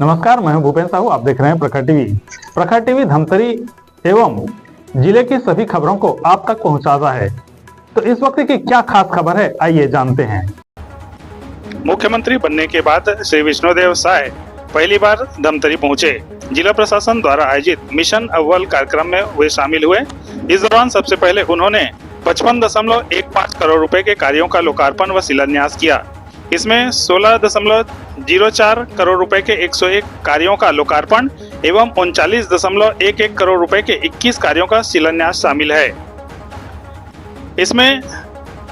नमस्कार, मैं हूं भूपेन साहू। आप देख रहे हैं प्रखर टीवी। प्रखर टीवी धमतरी एवं जिले की सभी खबरों को आप तक पहुंचाता है। तो इस वक्त की क्या खास खबर है, आइए जानते हैं। मुख्यमंत्री बनने के बाद श्री विष्णुदेव साय पहली बार धमतरी पहुंचे। जिला प्रशासन द्वारा आयोजित मिशन अव्वल कार्यक्रम में वे शामिल हुए। इस दौरान सबसे पहले उन्होंने 55.15 करोड़ रुपए के कार्यों का लोकार्पण व शिलान्यास किया। इसमें 16.04 करोड़ रुपए के 101 कार्यों का लोकार्पण एवं 39.11 करोड़ रुपए के 21 कार्यों का शिलान्यास शामिल है। इसमें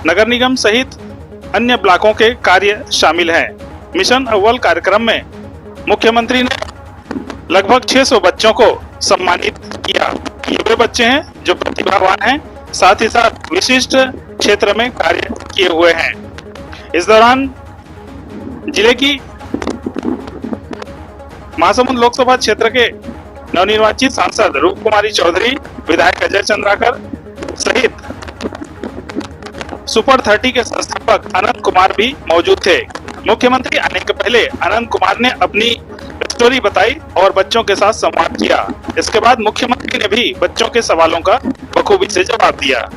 नगर निगम सहित अन्य ब्लॉकों के कार्य शामिल हैं। मिशन अव्वल कार्यक्रम में मुख्यमंत्री ने लगभग 600 बच्चों को सम्मानित किया। ये वे बच्चे हैं जो प्रतिभावान हैं, साथ ही साथ विशिष्ट क्षेत्र में कार्य किए हुए हैं। इस दौरान जिले की महासमुंद लोकसभा क्षेत्र के नवनिर्वाचित सांसद रूप कुमारी चौधरी, विधायक अजय चंद्राकर सहित सुपर 30 के संस्थापक अनंत कुमार भी मौजूद थे। मुख्यमंत्री आने के पहले अनंत कुमार ने अपनी स्टोरी बताई और बच्चों के साथ संवाद किया। इसके बाद मुख्यमंत्री ने भी बच्चों के सवालों का बखूबी से जवाब दिया।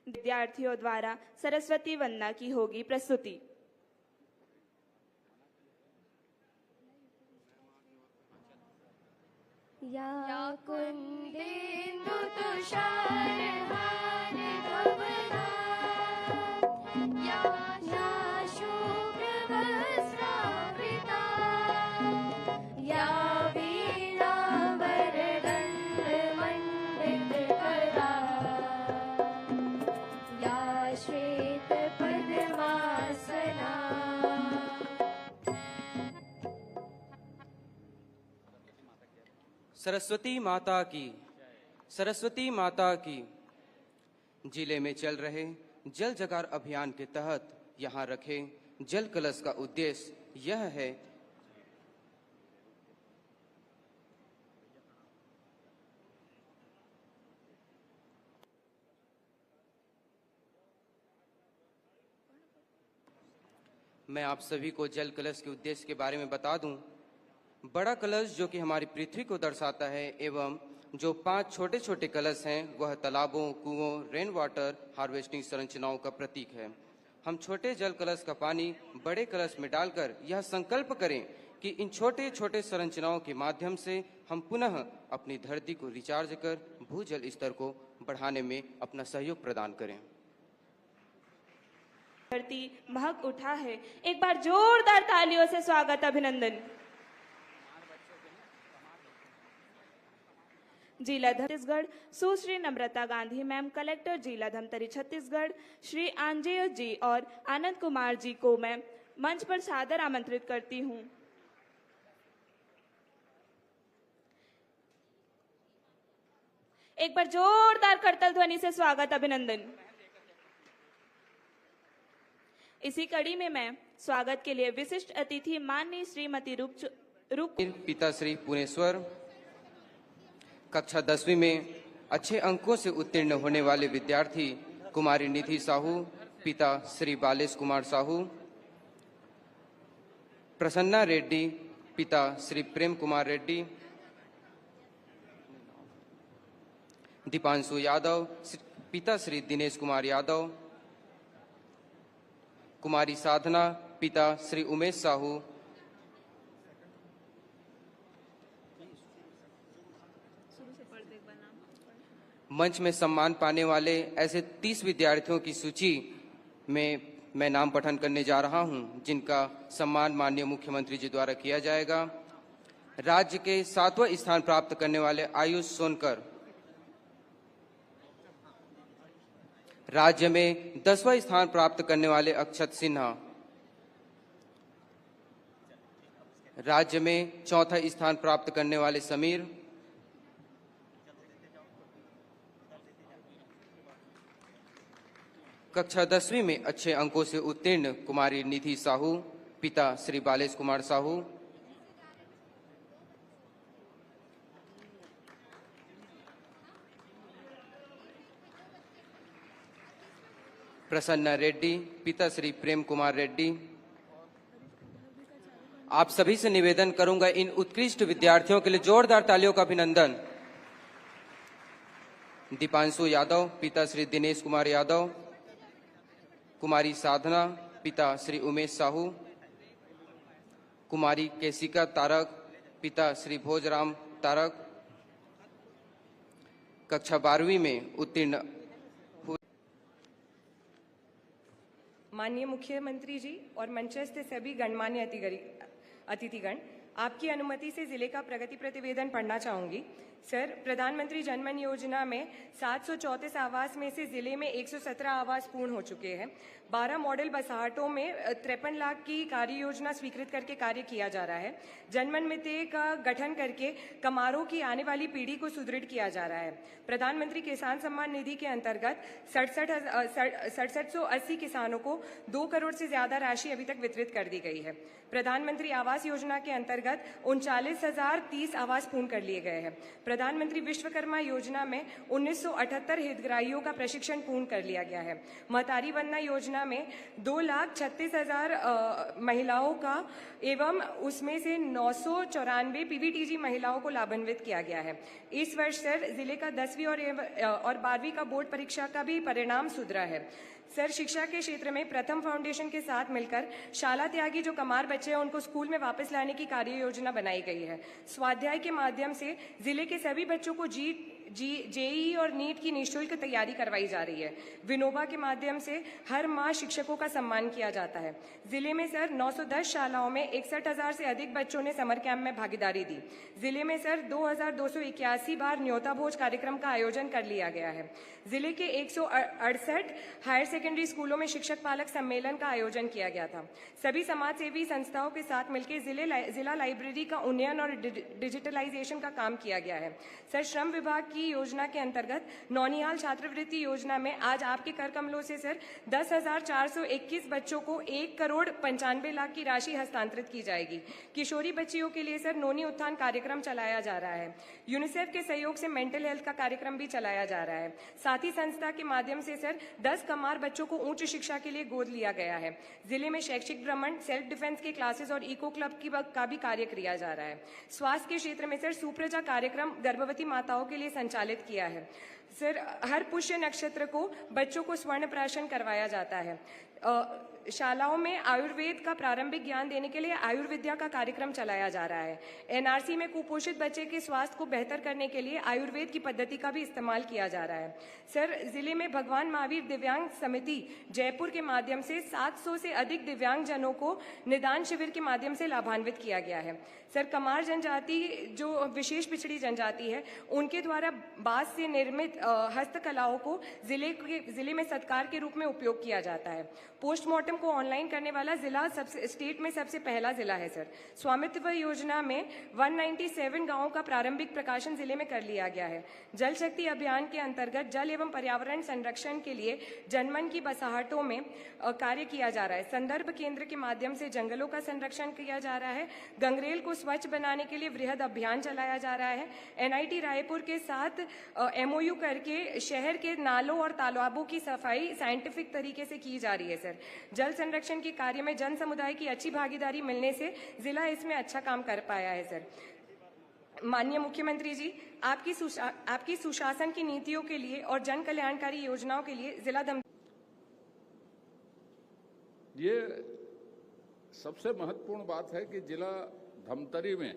विद्यार्थियों द्वारा सरस्वती वंदना की होगी प्रस्तुति। या कुंदेन्दु तुषारहार धवला, या शुभ्रवस्त्रावृता, या वीणावरदण्डमण्डितकरा, या श्वेतपद्मासना। सरस्वती माता की, सरस्वती माता की। जिले में चल रहे जल जगार अभियान के तहत यहाँ रखे जल कलश का उद्देश्य यह है मैं आप सभी को जल कलश के उद्देश्य के बारे में बता दूं। बड़ा कलश जो कि हमारी पृथ्वी को दर्शाता है एवं जो 5 छोटे छोटे कलश हैं वह तालाबों, कुओं, रेन वाटर हार्वेस्टिंग संरचनाओं का प्रतीक है। हम छोटे जल कलश का पानी बड़े कलश में डालकर यह संकल्प करें कि इन छोटे छोटे संरचनाओं के माध्यम से हम पुनः अपनी धरती को रिचार्ज कर भूजल स्तर को बढ़ाने में अपना सहयोग प्रदान करें। धरती महक उठा है। एक बार जोरदार तालियों से स्वागत, अभिनंदन। जिला छत्तीसगढ़ सुश्री नम्रता गांधी मैम, कलेक्टर जिला धमतरी छत्तीसगढ़, श्री आंजेय जी और आनंद कुमार जी को मैं मंच पर सादर आमंत्रित करती हूं। एक बार जोरदार करतल ध्वनि से स्वागत, अभिनंदन। इसी कड़ी में मैं स्वागत के लिए विशिष्ट अतिथि माननीय श्रीमती रूप पिता श्री पुनेश्वर, कक्षा 10वीं में अच्छे अंकों से उत्तीर्ण होने वाले विद्यार्थी कुमारी निधि साहू, पिता श्री बालेश कुमार साहू, प्रसन्ना रेड्डी, पिता श्री प्रेम कुमार रेड्डी, दीपांशु यादव, पिता श्री दिनेश कुमार यादव, कुमारी साधना, पिता श्री उमेश साहू, मंच में सम्मान पाने वाले ऐसे 30 विद्यार्थियों की सूची में मैं नाम पठन करने जा रहा हूं, जिनका सम्मान माननीय मुख्यमंत्री जी द्वारा किया जाएगा। राज्य के 7वां स्थान प्राप्त करने वाले आयुष सोनकर, राज्य में 10वां स्थान प्राप्त करने वाले अक्षत सिन्हा, राज्य में 4था स्थान प्राप्त करने वाले समीर, कक्षा 10वीं में अच्छे अंकों से उत्तीर्ण कुमारी निधि साहू, पिता श्री बालेश कुमार साहू, प्रसन्ना रेड्डी, पिता श्री प्रेम कुमार रेड्डी। आप सभी से निवेदन करूंगा, इन उत्कृष्ट विद्यार्थियों के लिए जोरदार तालियों का अभिनंदन। दीपांशु यादव, पिता श्री दिनेश कुमार यादव, कुमारी साधना, पिता श्री उमेश साहू, कुमारी केसिका तारक, पिता श्री भोजराम तारक, कक्षा 12वीं में उत्तीर्ण। माननीय मुख्यमंत्री जी और मंचस्थ सभी गणमान्य अतिथिगण, आपकी अनुमति से जिले का प्रगति प्रतिवेदन पढ़ना चाहूंगी। सर, प्रधानमंत्री जनमन योजना में 734 आवास में से जिले में 117 आवास पूर्ण हो चुके हैं। 12 मॉडल बसाहटों में 53 लाख की कार्य योजना स्वीकृत करके कार्य किया जा रहा है। जनमन मित्र का गठन करके कमारों की आने वाली पीढ़ी को सुदृढ़ किया जा रहा है। प्रधानमंत्री किसान सम्मान निधि के अंतर्गत 6780 किसानों को 2 करोड़ से ज्यादा राशि अभी तक वितरित कर दी गई है। प्रधानमंत्री आवास योजना के अंतर्गत 39,030 आवास पूर्ण कर लिए गए हैं। प्रधानमंत्री विश्वकर्मा योजना में 1978 हितग्राहियों का प्रशिक्षण पूर्ण कर लिया गया है। महतारी वंदना योजना में 2,36,000 महिलाओं का एवं उसमें से 994 पीवीटीजी महिलाओं को लाभान्वित किया गया है। इस वर्ष सर जिले का 10वीं और 12वीं का बोर्ड परीक्षा का भी परिणाम सुधरा है। सर, शिक्षा के क्षेत्र में प्रथम फाउंडेशन के साथ मिलकर शाला त्यागी जो कमार बच्चे हैं उनको स्कूल में वापस लाने की कार्य योजना बनाई गई है। स्वाध्याय के माध्यम से जिले के सभी बच्चों को जेईई और नीट की निःशुल्क तैयारी करवाई जा रही है। विनोबा के माध्यम से हर माह शिक्षकों का सम्मान किया जाता है। जिले में सर 910 शालाओं में 61,000 से अधिक बच्चों ने समर कैंप में भागीदारी दी। जिले में सर 2281 बार न्योता भोज कार्यक्रम का आयोजन कर लिया गया है। जिले के 168 हायर सेकेंडरी स्कूलों में शिक्षक पालक सम्मेलन का आयोजन किया गया था। सभी समाज सेवी संस्थाओं के साथ मिलकर जिला लाइब्रेरी का उन्नयन और डिजिटलाइजेशन का काम किया गया है। सर, श्रम विभाग की योजना के अंतर्गत नौनिहाल छात्रवृत्ति योजना में आज आपके कर कमलों से सर 10,421 बच्चों को 1,95,00,000 की राशि हस्तांतरित की जाएगी। किशोरी बच्चियों के लिए सर नोनी उत्थान कार्यक्रम चलाया जा रहा है। यूनिसेफ के सहयोग से मेंटल हेल्थ का कार्यक्रम भी चलाया जा रहा है। साथ ही संस्था के माध्यम से सर 10 कमार बच्चों को उच्च शिक्षा के लिए गोद लिया गया है। जिले में शैक्षिक भ्रमण, सेल्फ डिफेंस के क्लासेस और इको क्लब का भी कार्य किया जा रहा है। स्वास्थ्य के क्षेत्र में सर सुप्रजा कार्यक्रम गर्भवती माताओं के लिए संचालित किया है। सर, हर पुष्य नक्षत्र को बच्चों को स्वर्ण प्राशन करवाया जाता है। शालाओं में आयुर्वेद का प्रारंभिक ज्ञान देने के लिए आयुर्विद्या का कार्यक्रम चलाया जा रहा है। एनआरसी में कुपोषित बच्चे के स्वास्थ्य को बेहतर करने के लिए आयुर्वेद की पद्धति का भी इस्तेमाल किया जा रहा है। सर, जिले में भगवान महावीर दिव्यांग समिति जयपुर के माध्यम से 700 से अधिक दिव्यांग जनों को निदान शिविर के माध्यम से लाभान्वित किया गया है। सर, कमार जनजाति जो विशेष पिछड़ी जनजाति है उनके द्वारा बांस से निर्मित हस्तकलाओं को जिले में सत्कार के रूप में उपयोग किया जाता है। पोस्टमार्टम को ऑनलाइन करने वाला जिला स्टेट में सबसे पहला जिला है। सर, स्वामित्व योजना में 197 गांवों का प्रारंभिक प्रकाशन जिले में कर लिया गया है। जल शक्ति अभियान के अंतर्गत जल एवं पर्यावरण संरक्षण के लिए जनमन की बसाहटों में कार्य किया जा रहा है। संदर्भ केंद्र के माध्यम से जंगलों का संरक्षण किया जा रहा है। गंगरेल को स्वच्छ बनाने के लिए वृहद अभियान चलाया जा रहा है। एनआईटी रायपुर के साथ एमओयू करके शहर के नालों और तालाबों की सफाई साइंटिफिक तरीके से की जा रही है। सर, जल संरक्षण के कार्य में जन समुदाय की अच्छी भागीदारी मिलने से जिला इसमें अच्छा काम कर पाया है। सर, माननीय मुख्यमंत्री जी, आपकी सुशासन की नीतियों के लिए और जन कल्याणकारी योजनाओं के लिए जिला ये सबसे महत्वपूर्ण बात है कि जिला धमतरी में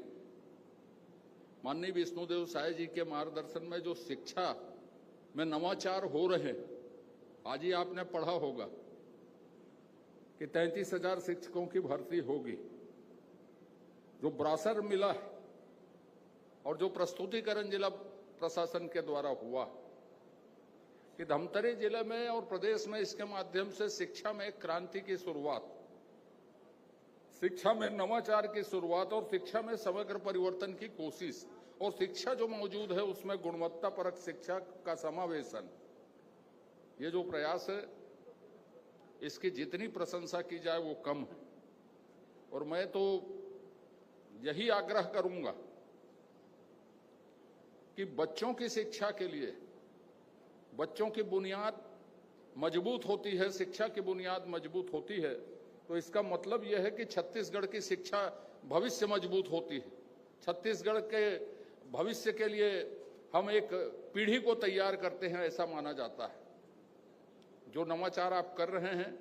माननीय विष्णुदेव साय जी के मार्गदर्शन में जो शिक्षा में नवाचार हो रहे हैं, आज ही आपने पढ़ा होगा कि 33,000 शिक्षकों की भर्ती होगी। जो ब्रासर मिला है और जो प्रस्तुतिकरण जिला प्रशासन के द्वारा हुआ कि धमतरी जिले में और प्रदेश में इसके माध्यम से शिक्षा में एक क्रांति की शुरुआत, शिक्षा में नवाचार की शुरुआत और शिक्षा में समग्र परिवर्तन की कोशिश और शिक्षा जो मौजूद है उसमें गुणवत्तापरक शिक्षा का समावेशन, ये जो प्रयास है इसकी जितनी प्रशंसा की जाए वो कम है। और मैं तो यही आग्रह करूंगा कि बच्चों की शिक्षा के लिए बच्चों की बुनियाद मजबूत होती है, शिक्षा की बुनियाद मजबूत होती है तो इसका मतलब यह है कि छत्तीसगढ़ की शिक्षा भविष्य मजबूत होती है। छत्तीसगढ़ के भविष्य के लिए हम एक पीढ़ी को तैयार करते हैं, ऐसा माना जाता है। जो नवाचार आप कर रहे हैं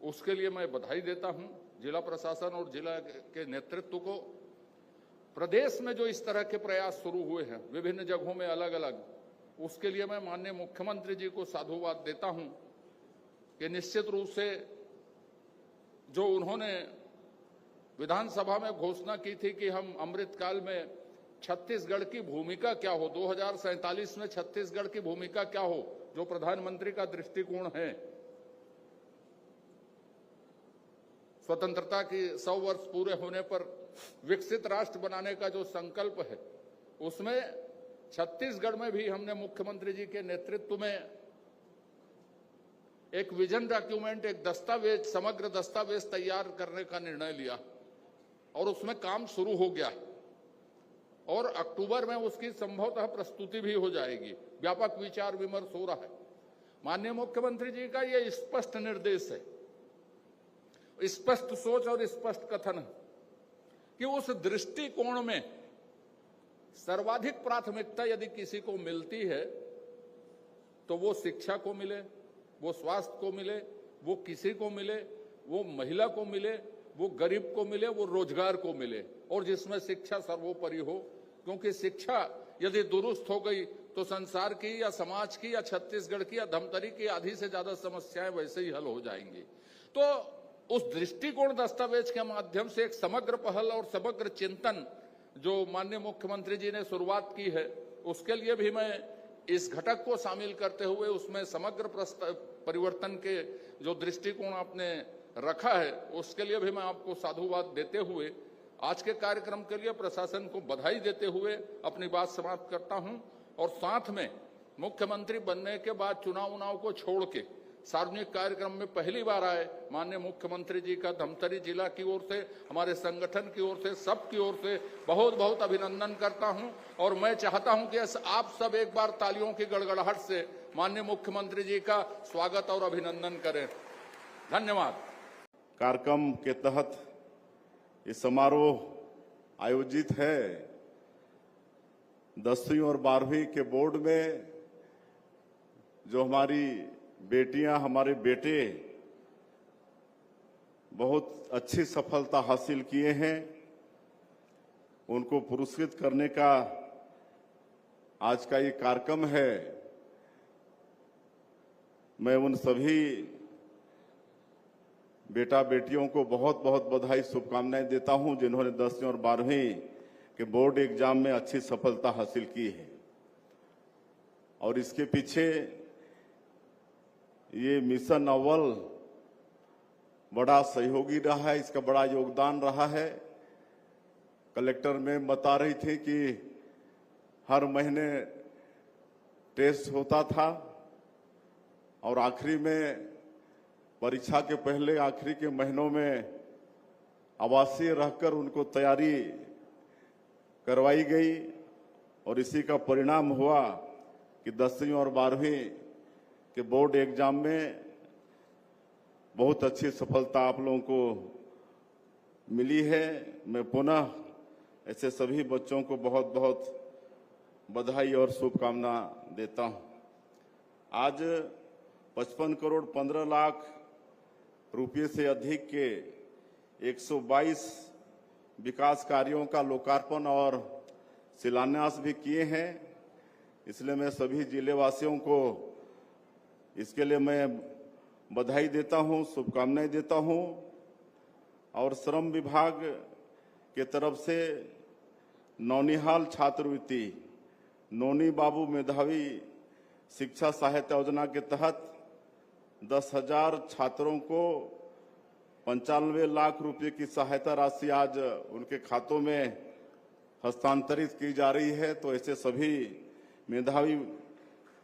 उसके लिए मैं बधाई देता हूं जिला प्रशासन और जिला के नेतृत्व को। प्रदेश में जो इस तरह के प्रयास शुरू हुए हैं विभिन्न जगहों में अलग अलग, उसके लिए मैं माननीय मुख्यमंत्री जी को साधुवाद देता हूं कि निश्चित रूप से जो उन्होंने विधानसभा में घोषणा की थी कि हम अमृतकाल में छत्तीसगढ़ की भूमिका क्या हो, 2047 में छत्तीसगढ़ की भूमिका क्या हो, जो प्रधानमंत्री का दृष्टिकोण है, स्वतंत्रता की 100 वर्ष पूरे होने पर विकसित राष्ट्र बनाने का जो संकल्प है, उसमें छत्तीसगढ़ में भी हमने मुख्यमंत्री जी के नेतृत्व में एक विजन डॉक्यूमेंट, एक दस्तावेज, समग्र दस्तावेज तैयार करने का निर्णय लिया और उसमें काम शुरू हो गया और अक्टूबर में उसकी संभवतः प्रस्तुति भी हो जाएगी। व्यापक विचार विमर्श हो रहा है। माननीय मुख्यमंत्री जी का यह स्पष्ट निर्देश है, स्पष्ट सोच और स्पष्ट कथन है कि उस दृष्टिकोण में सर्वाधिक प्राथमिकता यदि किसी को मिलती है तो वो शिक्षा को मिले, वो स्वास्थ्य को मिले, वो किसी को मिले, वो महिला को मिले, वो गरीब को मिले, वो रोजगार को मिले और जिसमें शिक्षा सर्वोपरि हो। क्योंकि शिक्षा यदि दुरुस्त हो गई तो संसार की या समाज की या छत्तीसगढ़ की या धमतरी की आधी से ज्यादा समस्याएं वैसे ही हल हो जाएंगी। तो उस दृष्टिकोण दस्तावेज के माध्यम से एक समग्र पहल और समग्र चिंतन जो माननीय मुख्यमंत्री जी ने शुरुआत की है, उसके लिए भी मैं इस घटक को शामिल करते हुए उसमें समग्र परिवर्तन के जो दृष्टिकोण आपने रखा है उसके लिए भी मैं आपको साधुवाद देते हुए आज के कार्यक्रम के लिए प्रशासन को बधाई देते हुए अपनी बात समाप्त करता हूं। और साथ में मुख्यमंत्री बनने के बाद चुनाव को छोड़ के सार्वजनिक कार्यक्रम में पहली बार आए माननीय मुख्यमंत्री जी का धमतरी जिला की ओर से, हमारे संगठन की ओर से, सबकी ओर से बहुत बहुत अभिनंदन करता हूं। और मैं चाहता हूं कि आप सब एक बार तालियों की गड़गड़ाहट से माननीय मुख्यमंत्री जी का स्वागत और अभिनंदन करें। धन्यवाद। कार्यक्रम के तहत ये समारोह आयोजित है। 10वीं और 12वीं के बोर्ड में जो हमारी बेटियां, हमारे बेटे बहुत अच्छी सफलता हासिल किए हैं, उनको पुरस्कृत करने का आज का ये कार्यक्रम है। मैं उन सभी बेटा बेटियों को बहुत बहुत बधाई, शुभकामनाएं देता हूं जिन्होंने 10वीं और 12वीं के बोर्ड एग्जाम में अच्छी सफलता हासिल की है। और इसके पीछे ये मिशन अव्वल बड़ा सहयोगी रहा है, इसका बड़ा योगदान रहा है। कलेक्टर मैम बता रही थी कि हर महीने टेस्ट होता था और आखिरी में परीक्षा के पहले आखिरी के महीनों में आवासीय रहकर उनको तैयारी करवाई गई और इसी का परिणाम हुआ कि 10वीं और 12वीं के बोर्ड एग्जाम में बहुत अच्छी सफलता आप लोगों को मिली है। मैं पुनः ऐसे सभी बच्चों को बहुत बहुत बधाई और शुभकामना देता हूं। आज 55 करोड़ 15 लाख रुपये से अधिक के 122 विकास कार्यों का लोकार्पण और शिलान्यास भी किए हैं। इसलिए मैं सभी जिले वासियों को इसके लिए मैं बधाई देता हूं, शुभकामनाएं देता हूं। और श्रम विभाग के तरफ से नौनिहाल छात्रवृत्ति, नोनी बाबू मेधावी शिक्षा सहायता योजना के तहत 10,000 छात्रों को 95 लाख रुपए की सहायता राशि आज उनके खातों में हस्तांतरित की जा रही है। तो ऐसे सभी मेधावी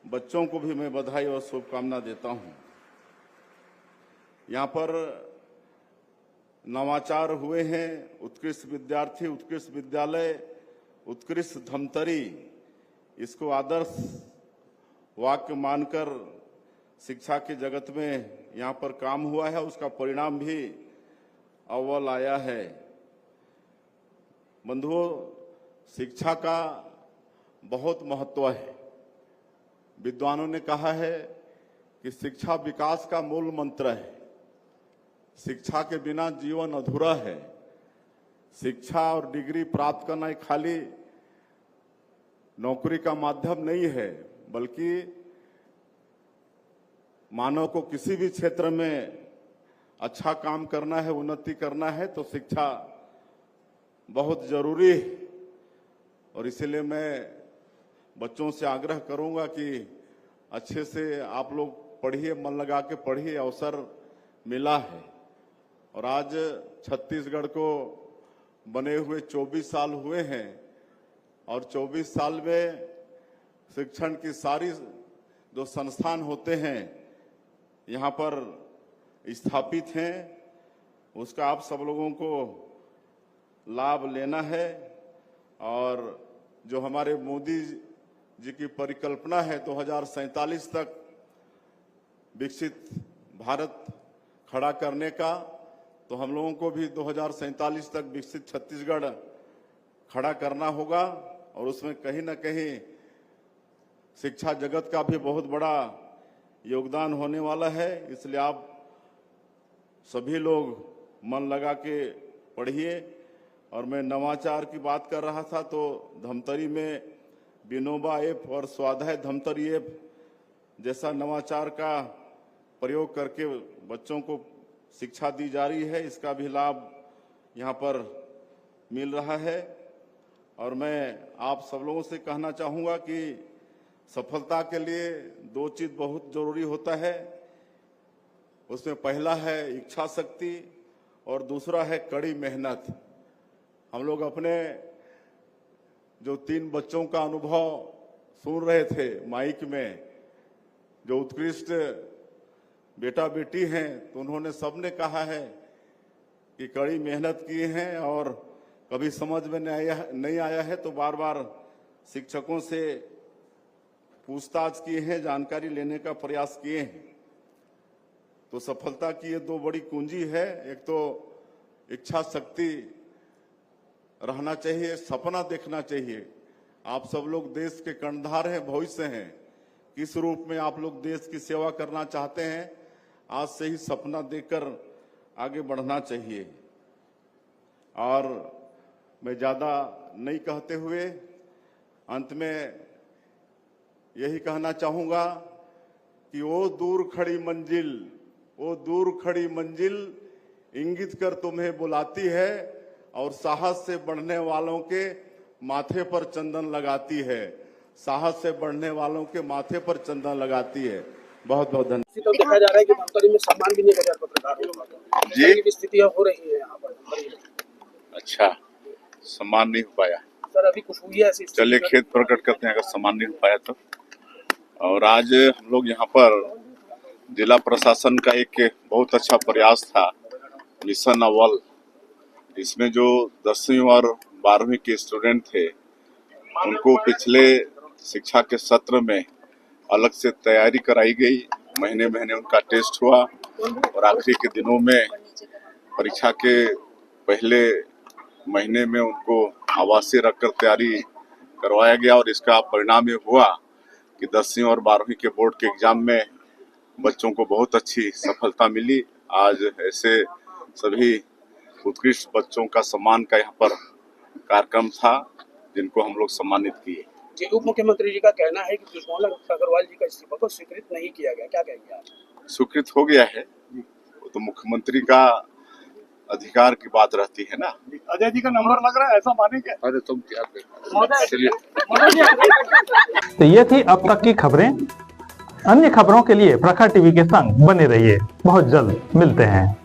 बच्चों को भी मैं बधाई और शुभकामना देता हूं। यहाँ पर नवाचार हुए हैं, उत्कृष्ट विद्यार्थी, उत्कृष्ट विद्यालय, उत्कृष्ट धमतरी, इसको आदर्श वाक्य मानकर शिक्षा के जगत में यहाँ पर काम हुआ है, उसका परिणाम भी अव्वल आया है। बंधुओं, शिक्षा का बहुत महत्व है। विद्वानों ने कहा है कि शिक्षा विकास का मूल मंत्र है। शिक्षा के बिना जीवन अधूरा है। शिक्षा और डिग्री प्राप्त करना एक खाली नौकरी का माध्यम नहीं है, बल्कि मानव को किसी भी क्षेत्र में अच्छा काम करना है, उन्नति करना है, तो शिक्षा बहुत जरूरी है। और इसीलिए मैं बच्चों से आग्रह करूंगा कि अच्छे से आप लोग पढ़िए, मन लगा के पढ़िए, अवसर मिला है। और आज छत्तीसगढ़ को बने हुए 24 साल हुए हैं और 24 साल में शिक्षण की सारी जो संस्थान होते हैं यहाँ पर स्थापित हैं, उसका आप सब लोगों को लाभ लेना है। और जो हमारे मोदी जी की परिकल्पना है 2047 तक विकसित भारत खड़ा करने का, तो हम लोगों को भी 2047 तक विकसित छत्तीसगढ़ खड़ा करना होगा। और उसमें कहीं ना कहीं शिक्षा जगत का भी बहुत बड़ा योगदान होने वाला है। इसलिए आप सभी लोग मन लगा के पढ़िए। और मैं नवाचार की बात कर रहा था, तो धमतरी में विनोबा ऐप और स्वाध्याय धमतरी ऐप जैसा नवाचार का प्रयोग करके बच्चों को शिक्षा दी जा रही है। इसका भी लाभ यहाँ पर मिल रहा है। और मैं आप सब लोगों से कहना चाहूँगा कि सफलता के लिए 2 चीज़ बहुत जरूरी होता है। उसमें पहला है इच्छा शक्ति और दूसरा है कड़ी मेहनत। हम लोग अपने जो 3 बच्चों का अनुभव सुन रहे थे माइक में, जो उत्कृष्ट बेटा बेटी हैं, तो उन्होंने सबने कहा है कि कड़ी मेहनत की है और कभी समझ में नहीं आया है तो बार बार शिक्षकों से पूछताछ किए हैं, जानकारी लेने का प्रयास किए हैं। तो सफलता की ये 2 बड़ी कुंजी है। एक तो इच्छा शक्ति रहना चाहिए, सपना देखना चाहिए। आप सब लोग देश के कर्णधार हैं, भविष्य हैं। किस रूप में आप लोग देश की सेवा करना चाहते हैं, आज से ही सपना देखकर आगे बढ़ना चाहिए। और मैं ज्यादा नहीं कहते हुए अंत में यही कहना चाहूंगा कि वो दूर खड़ी मंजिल इंगित कर तुम्हें बुलाती है और साहस से बढ़ने वालों के माथे पर चंदन लगाती है। साहस से बढ़ने वालों के माथे पर चंदन लगाती है। बहुत बहुत धन्यवाद। तो देखा जा रहा है कि धमतरी में सम्मान भी नहीं बचा पत्रकारों जी की स्थितियां हो रही है यहाँ पर। अच्छा, सम्मान नहीं हो पाया सर, अभी कुछ हुई है ऐसी? चलिए खेद प्रकट करते हैं अगर सम्मान नहीं हो पाया तो। और आज हम लोग यहाँ पर जिला प्रशासन का एक बहुत अच्छा प्रयास था, मिशन अव्वल। इसमें जो 10वीं और 12वीं के स्टूडेंट थे उनको पिछले शिक्षा के सत्र में अलग से तैयारी कराई गई। महीने महीने उनका टेस्ट हुआ और आखिरी के दिनों में परीक्षा के पहले महीने में उनको आवासीय रखकर तैयारी करवाया गया। और इसका परिणाम ये हुआ कि 10वीं और 12वीं के बोर्ड के एग्जाम में बच्चों को बहुत अच्छी सफलता मिली। आज ऐसे सभी उत्कृष्ट बच्चों का सम्मान का यहाँ पर कार्यक्रम था जिनको हम लोग सम्मानित किए। जी, उप मुख्यमंत्री जी का कहना है कि कृष्णलाल अग्रवाल जी का इस्तीफा को स्वीकृत नहीं किया गया, क्या कहेंगे आप? स्वीकृत हो गया है, वो तो मुख्यमंत्री का अधिकार की बात रहती है ना। अजय जी का नंबर लग रहा है, ऐसा मानेंगे? अरे तुम क्या चलिए। तो ये थी अब तक की खबरें। अन्य खबरों के लिए प्रखर टीवी के संग बने रहिए। बहुत जल्द मिलते हैं।